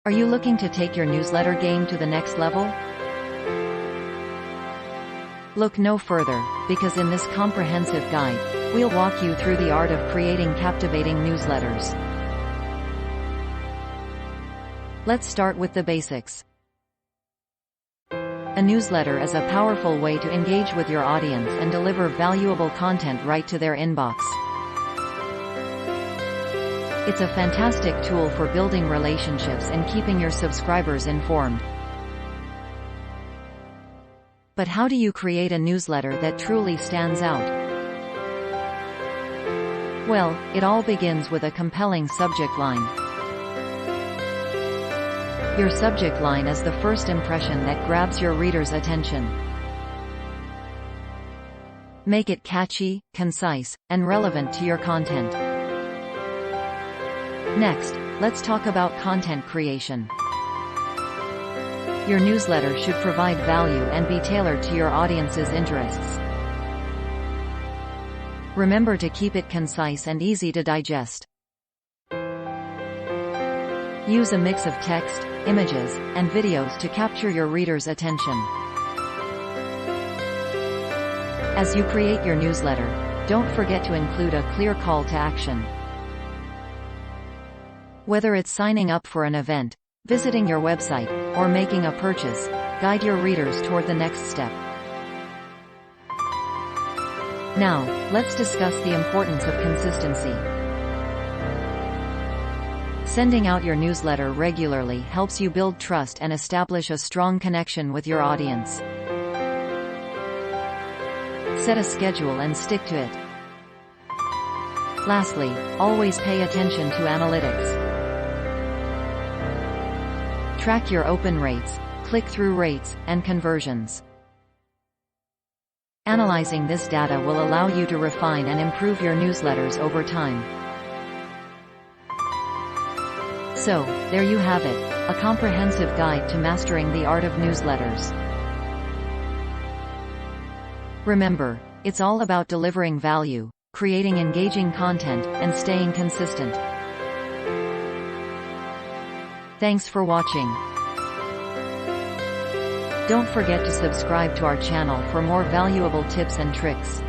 Are you looking to take your newsletter game to the next level? Look no further, because in this comprehensive guide, we'll walk you through the art of creating captivating newsletters. Let's start with the basics. A newsletter is a powerful way to engage with your audience and deliver valuable content right to their inbox. It's a fantastic tool for building relationships and keeping your subscribers informed. But how do you create a newsletter that truly stands out? Well, it all begins with a compelling subject line. Your subject line is the first impression that grabs your reader's attention. Make it catchy, concise, and relevant to your content. Next, let's talk about content creation. Your newsletter should provide value and be tailored to your audience's interests. Remember to keep it concise and easy to digest. Use a mix of text, images, and videos to capture your reader's attention. As you create your newsletter, don't forget to include a clear call to action. Whether it's signing up for an event, visiting your website, or making a purchase, guide your readers toward the next step. Now, let's discuss the importance of consistency. Sending out your newsletter regularly helps you build trust and establish a strong connection with your audience. Set a schedule and stick to it. Lastly, always pay attention to analytics. Track your open rates, click-through rates, and conversions. Analyzing this data will allow you to refine and improve your newsletters over time. So, there you have it, a comprehensive guide to mastering the art of newsletters. Remember, it's all about delivering value, creating engaging content, and staying consistent. Thanks for watching. Don't forget to subscribe to our channel for more valuable tips and tricks.